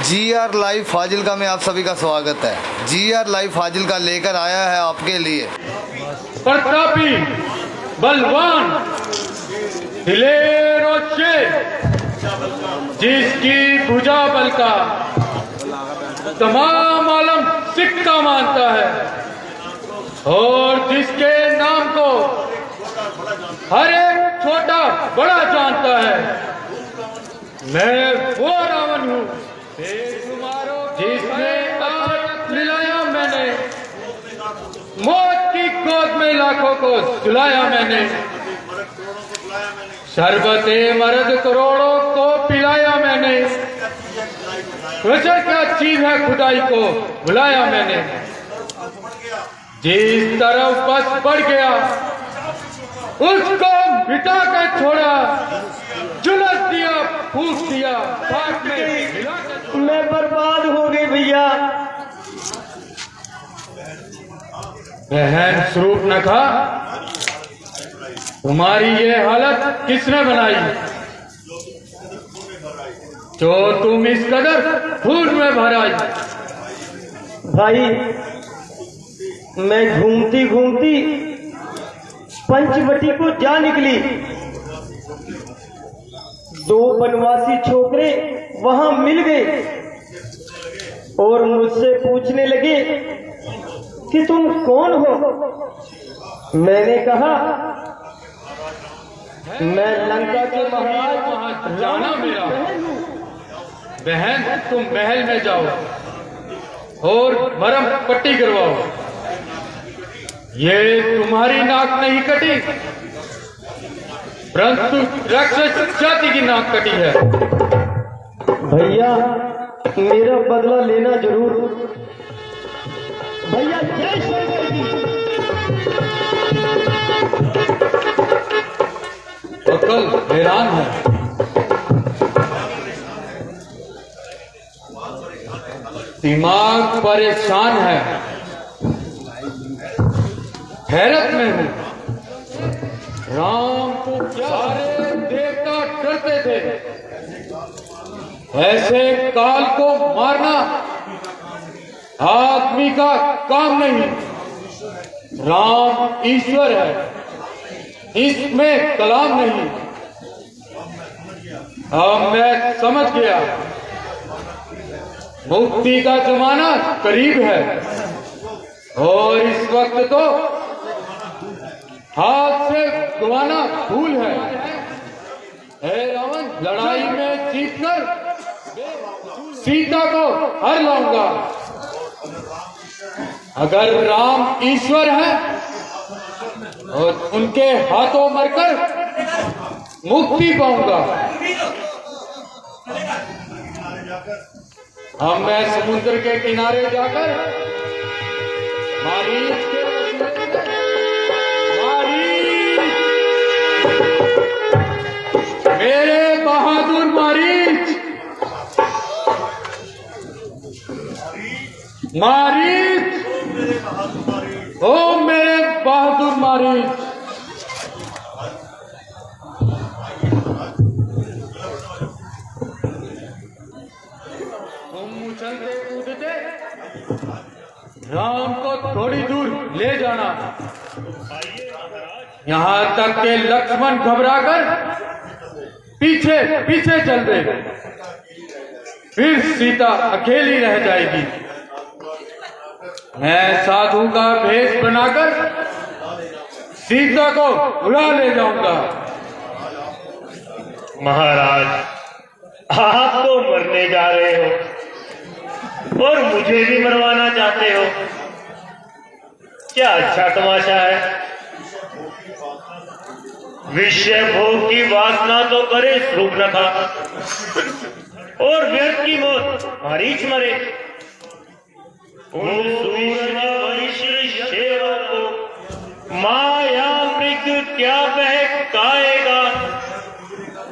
GR live Fazilka में आप सभी का स्वागत है। GR लाइव फाजिल्का लेकर आया है आपके लिए प्रतापी, बलवान, दिलेर शेर, जिसकी भुजा बल का तमाम आलम सिक्का मानता है और जिसके नाम को हर एक छोटा बड़ा जानता है। मैं वो रावण हूँ जिसने आज मिलाया मैंने, मौत की गोद में लाखों को सुलाया मैंने, शरबते मर्द करोड़ों को पिलाया मैंने, वजह क्या चीज है खुदाई को बुलाया मैंने। जिस तरफ बस बढ़ गया उसको मिटा के छोड़ा, जुलस दिया, फूक दिया, पाक में मिला के मैं बर्बाद हो गई भैया। बहन स्वरूप नखा, तुम्हारी ये हालत किसने बनाई जो तुम इस कदर खून में भर आई? भाई मैं घूमती घूमती पंचवटी को जा निकली। दो बनवासी छोकरे वहां मिल गए और मुझसे पूछने लगे कि तुम कौन हो। मैंने कहा मैं लंका के महाराज जाना मेरा। बहन तुम महल में जाओ और मरहम पट्टी करवाओ। ये तुम्हारी नाक नहीं कटी, परंतु राक्षस जाति की नाक कटी है। भैया मेरा बदला लेना जरूर। भैया जय शंकर जी। अकल हैरान है। दिमाग परेशान है, हैरत में हूं। राम को सारे देवता डरते थे, ऐसे काल को मारना आदमी का काम नहीं। राम ईश्वर है, इसमें कलाम नहीं। अब मैं समझ गया, मुक्ति का जमाना करीब है और इस वक्त तो हाथ से गवाना भूल है। हे रावण, लड़ाई में जीतकर सीता को हर लाऊंगा। अगर राम ईश्वर है और उनके हाथों मरकर मुक्ति पाऊंगा। अब मैं समुद्र के किनारे जाकर मारीच के मेरे बहादुर मारीच, मारीच, ओ मेरे बहादुर मारीच। तुम उछलते कूदते राम को थोड़ी दूर ले जाना, यहां तक के लक्ष्मण घबराकर पीछे पीछे चल रहे, फिर सीता अकेली रह जाएगी। मैं साधु का भेष बनाकर सीता को उड़ा ले जाऊंगा। महाराज, आप तो मरने जा रहे हो और मुझे भी मरवाना चाहते हो। क्या अच्छा तमाशा है। विषय भोग की वासना तो करे शूर्पणखा और व्यर्थ की मौत मारीच मरे। उन सूरज शेरों को माया मृत्यु क्या बहकाएगा।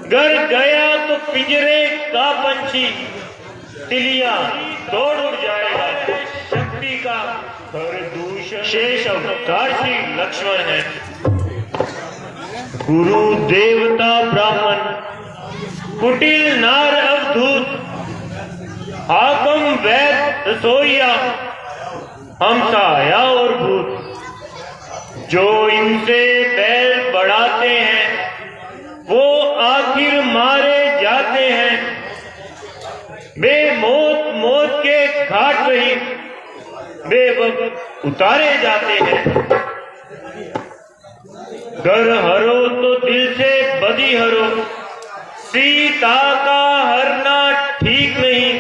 घर गया तो पिंजरे का पंछी तिलिया दौड़ उड़ जाएगा। शक्ति का दूषण शेष अवतार श्री लक्ष्मण है। गुरु देवता ब्राह्मण कुटिल नार अवधूत हाकम वैद रसोइया हमसाया और भूत जो इनसे बैल बढ़ाते हैं वो आखिर मारे जाते हैं। बेमौत मौत के घाट रही बेवक्त उतारे जाते हैं। घर हरो तो दिल से बदी हरो, सीता का हरना ठीक नहीं।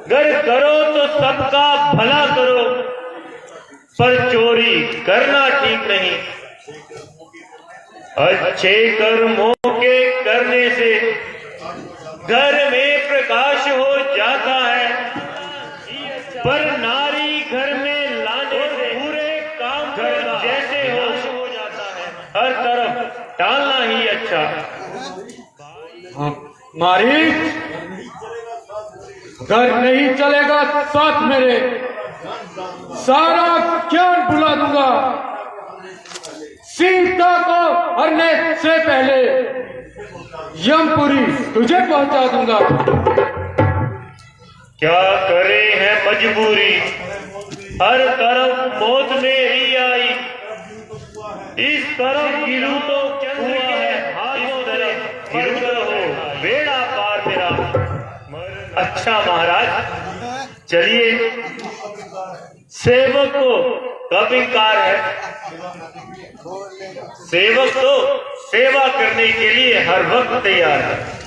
घर करो तो सबका भला करो, पर चोरी करना ठीक नहीं। अच्छे कर्मों के करने से घर में प्रकाश हो जाता है, पर नारी घर में लाने से पूरे काम घर जैसे हो जाता है। हर तरफ टालना ही अच्छा। मारीच, घर नहीं चलेगा साथ मेरे, सारा ज्ञान भुला दूंगा। सीता को हरने से पहले यमपुरी तुझे पहुंचा दूंगा। क्या करे है मजबूरी, हर तरफ मौत मेरी आई। इस तरफ गिरू तो चंद्र है, इस तरफ गिरू हो बेड़ा पार मेरा। अच्छा महाराज, चलिए। सेवक को कब इंकार है? सेवक तो सेवा करने के लिए हर वक्त तैयार है।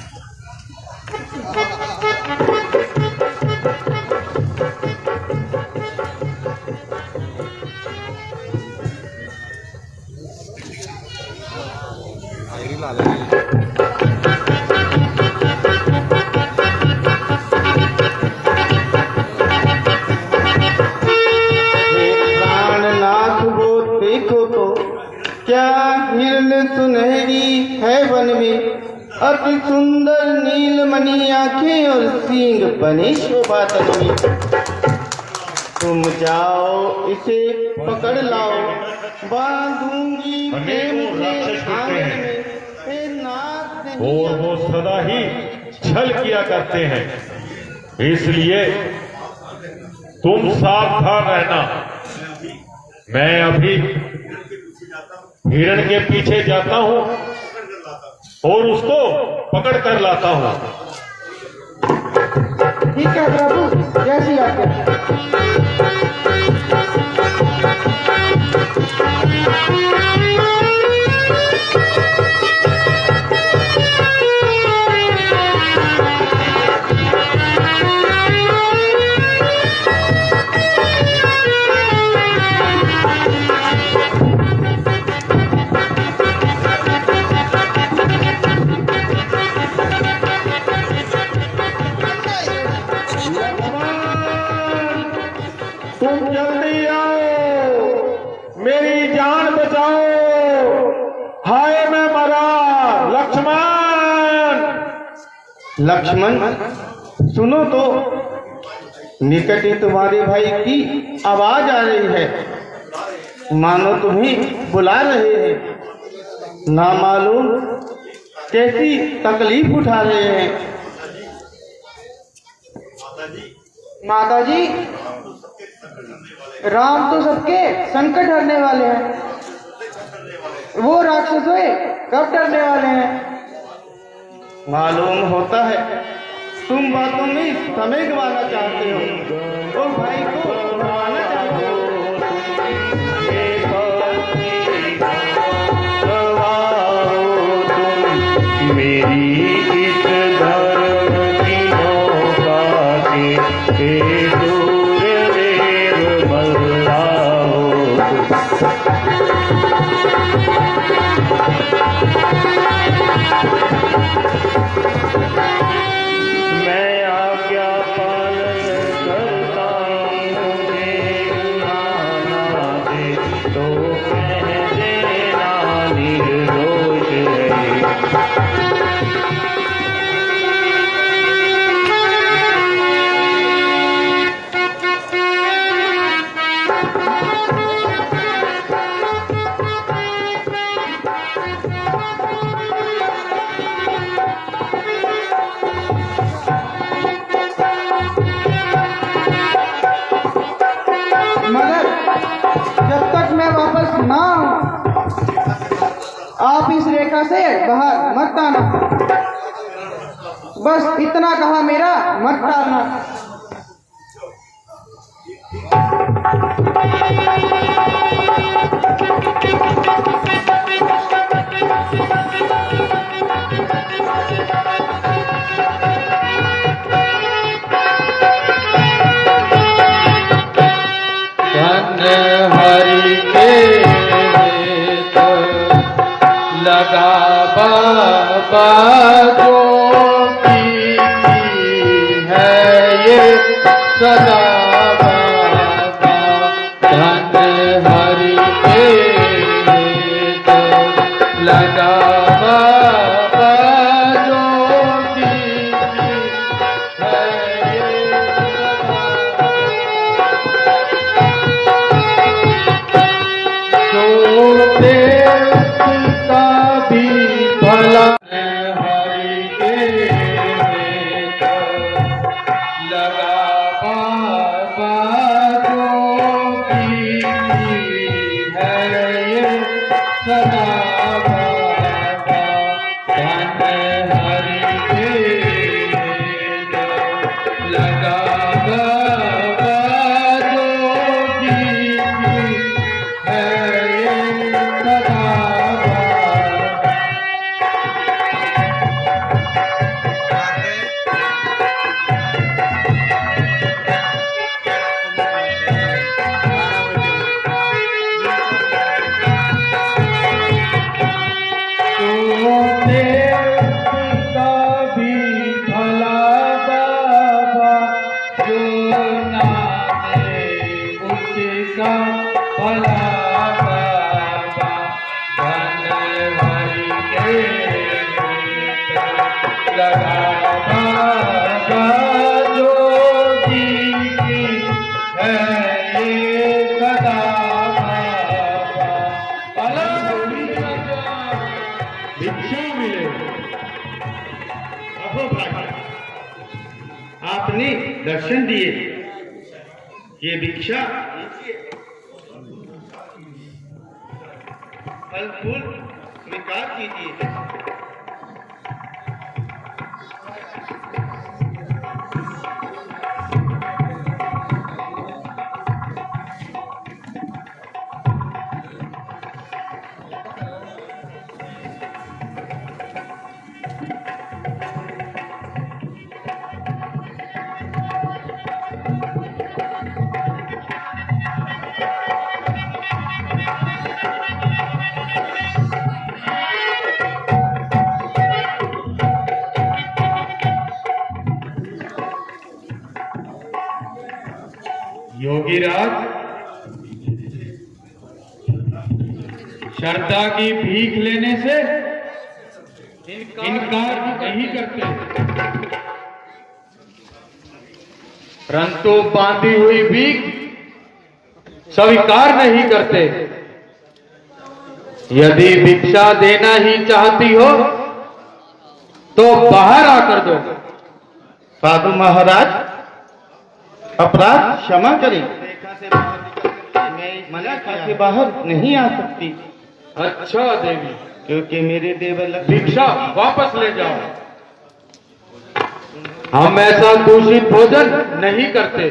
क्या हिरण सुनहरी है वन में, अति सुंदर नीलमणि आंखें और सींग बने शोभा तन में। तुम जाओ इसे पकड़ लाओ, बांधूंगी प्रेम के आंगन में। और वो सदा ही छल किया करते हैं, इसलिए तुम सावधान रहना। मैं अभी हिरण के पीछे जाता हूं और उसको पकड़ कर लाता हूं। ठीक है प्रभु, जैसी आज्ञा। तुम जल्दी आओ, मेरी जान बचाओ। हाय मैं मरा। लक्ष्मण, लक्ष्मण सुनो तो, निकट ही तुम्हारे भाई की आवाज आ रही है, मानो तुम्हें बुला रहे हैं। ना मालूम कैसी तकलीफ उठा रहे हैं। माताजी, राम तो सबके संकट हरने वाले हैं, वो राक्षसों कब डरने वाले हैं? मालूम होता है तुम बातों में समय गंवाना चाहते हो और भाई को मरवाना चाहते हो। मेरी इस धर्म की नौका से दूर देव बल्लाओ। मैं आज्ञा पालन करता हूँ, ना दे तो कह देना निर्दोष है। रेखा से बाहर मत आना। बस इतना कहा मेरा, मत टालना। हरि के तो लगा बाबा जो की है ये सदा बाबा। धन हरि के तो लगा बाबा जो की है ये का भी भला हरि के तो लगा बाबा जो की है ये सदा बाबा। धन हरि के तो लगा बाबा जो की है ये सदा आपने दर्शन दिए, ये भिक्षा फल फूल स्वीकार कीजिए। योगीराज, श्रद्धा की भीख लेने से इनकार नहीं करते, परंतु बांधी हुई भीख स्वीकार नहीं करते। यदि भिक्षा देना ही चाहती हो तो बाहर आकर दो। साधु महाराज, अपराध क्षमा करें, मैं मना के बाहर नहीं आ सकती। अच्छा देवी, क्योंकि मेरे देवर लक्ष्मी भिक्षा वापस ले जाओ। हम ऐसा दूषित भोजन नहीं करते।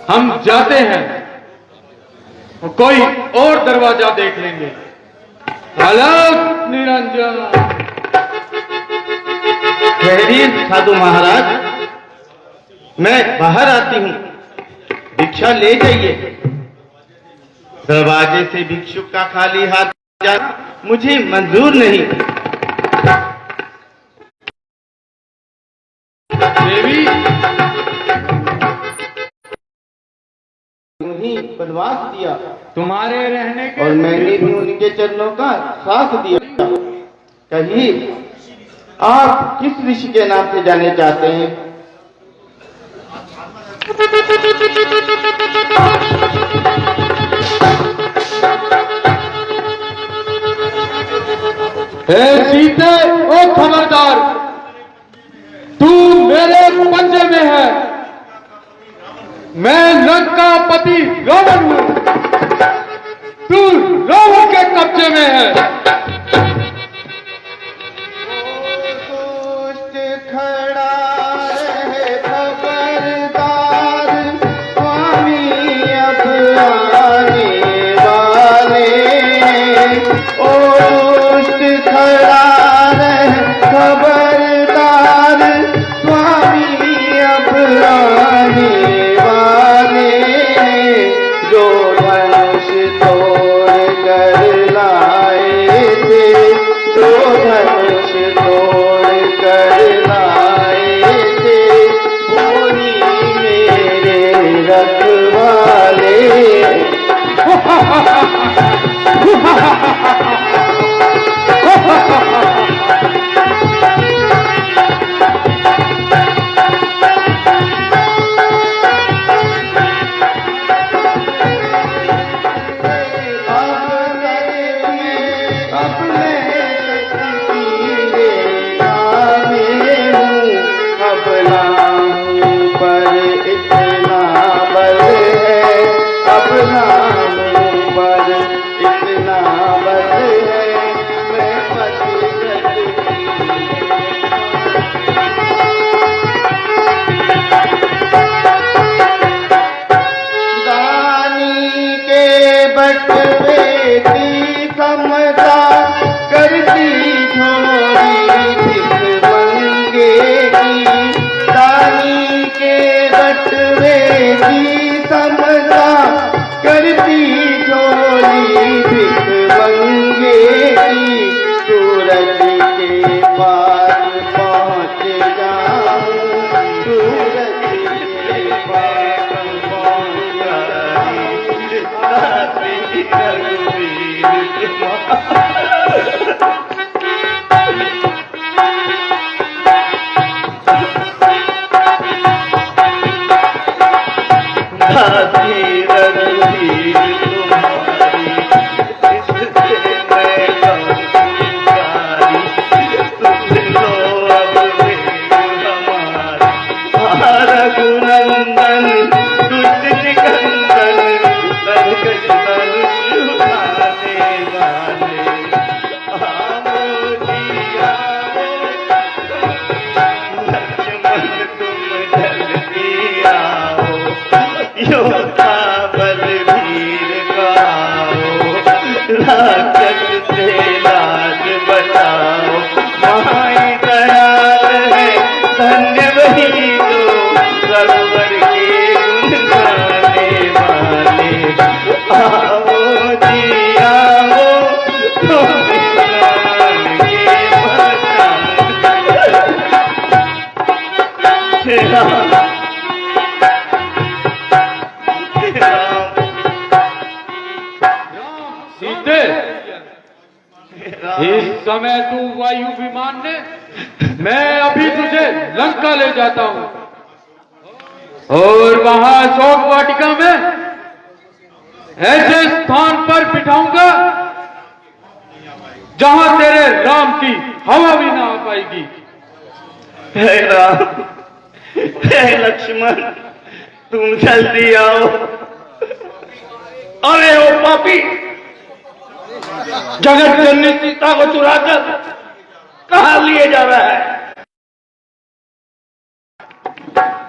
हम जाते हैं, कोई और दरवाजा देख लेंगे। अलग निरंजन। ठहरिए साधु महाराज, मैं बाहर आती हूँ, भिक्षा ले जाइए। दरवाजे से भिक्षुक का खाली हाथ जाना मुझे मंजूर नहीं। देवी, उन्हीं बनवास दिया तुम्हारे रहने के और मैंने भी उनके चरणों का साथ दिया। कहिए, आप किस ऋषि के नाम से जाने चाहते हैं? हे सीते, ओ खबरदार, तू मेरे पंजे में है। मैं लंका पति रावण हूं। तू रावण के कब्जे में है। दुष्ट खड़ा रहे खबरदार, स्वामी अब आने वाले। ओ दुष्ट खड़ा रहे खबरदार, स्वामी अब आने वाले। जो धनुष तोड़ कर लाए थे, जो धनुष तोड़ कर लाए थे, वही मेरे रखवाले। अपने शक्ति रे नामे हूँ, अब नाम पर इतना बल है, अब नाम पर इतना बल है। मैं पति दानी के बटवे की समता करती झोली भिख मंगे की। दानी के बटवे की समता करती झोली भिख मंगे की। सूरज के पास पहुँच जाऊं, सूरज के पास पहुँच जाऊं। रघुनंदन दुष्ट निकंदन, संकट धनुष उठाने वाले। आओ जिया लक्ष्मण तुम जल्दी आओ, योद्धा बलवीर गाओ। राक्षस से लाज बचाओ, माई दयाल है धन्य वही जो सरवर के गुण गाने वाले। आओ जी आओ, तुम प्राण के बचाओ। सीते, इस समय तू वायु विमान ने, मैं अभी तुझे लंका ले जाता हूं और वहां अशोक वाटिका में ऐसे स्थान पर बिठाऊंगा जहां तेरे राम की हवा भी ना आ पाएगी। हे राम, हे लक्ष्मण, तुम जल्दी आओ। अरे ओ पापी, जगत जननी सीता को चुराकर कहां लिए जा रहा है?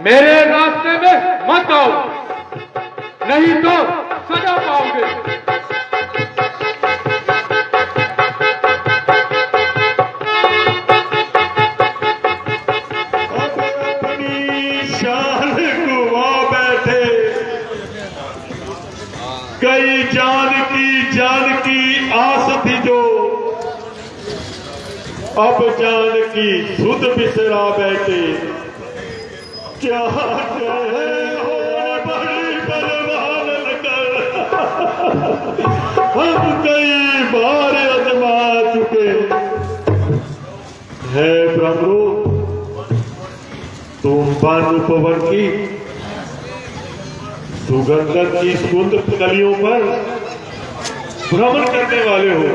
मेरे रास्ते में मत आओ, नहीं तो सजा पाओगे। अपनी शान गुआ बैठे, कई जान की आस थी जो, अब जान की सुध बिसरा बैठे। क्या कहे हो बड़ी बलवान लगन, हम कई बार आजमा चुके है प्रभु। तुम भानु पवन की सुगंधक की सुंद कलियों पर भ्रमण करने वाले हो।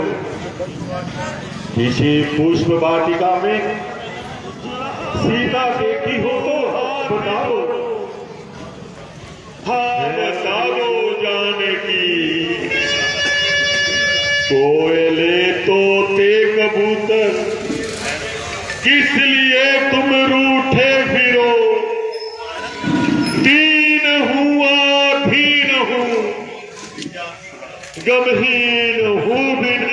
किसी पुष्प वाटिका में सीता देखी हो तो बताओ, हाँ बता दो जाने की। कोई गमहीन हूँ बिन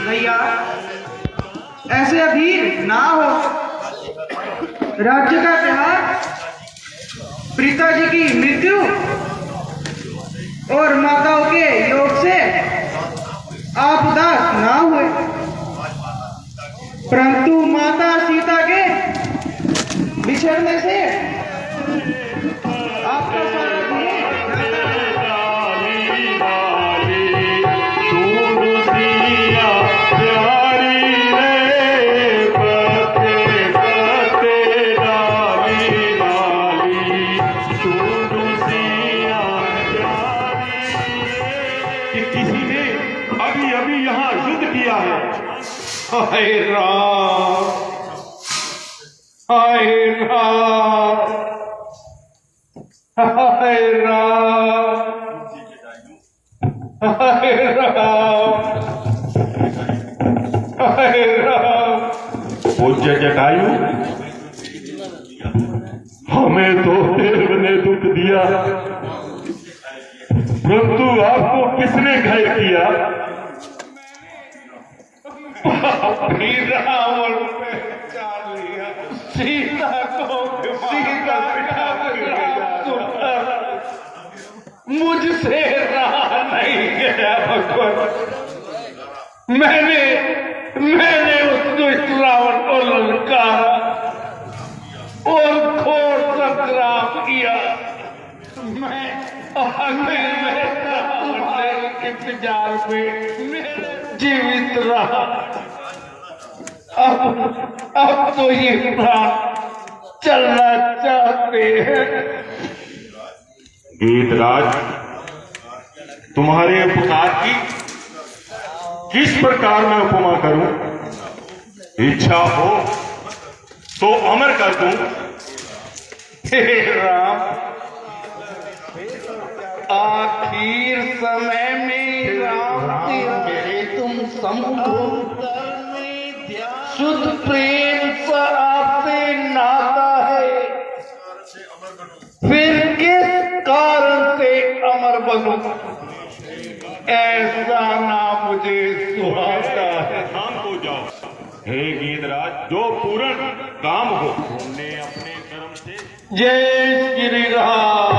भैया ऐसे अधीर ना हो। राज्य का त्योहार, पिताजी की मृत्यु और माताओं के योग से आप उदास ना हुए, परंतु माता सीता के बिछड़ने से आपका सारा हाय राम, हाय राम, हाय राम, हाय राम, हाय राम। पूज्य जटायु, हमें तो देव ने दुख दिया, परंतु आपको किसने घायल किया? रावण पे चाल लिया, सीता को मुझसे रहा नहीं गया भगवान। मैंने उसको इस रावण को ललकारा और घोर संग्राम किया। मैं तुम्हारे इंतजार में जीवित रहा। अब तो ये प्राण चलना चाहते हैं। गीतराज, तुम्हारे उपकार की किस प्रकार मैं उपमा करूं? इच्छा हो तो अमर कर दूं। हे राम, आखिर समय में राम तेरे तुम संभो शुद्ध प्रेम सा आपसे नाता है, फिर किस कारण से अमर बनूं? ऐसा ना मुझे सुहाता है। काम हो जाओ हे गीतराज, जो पूर्ण काम हो, तुमने अपने कर्म से। जय श्री राम।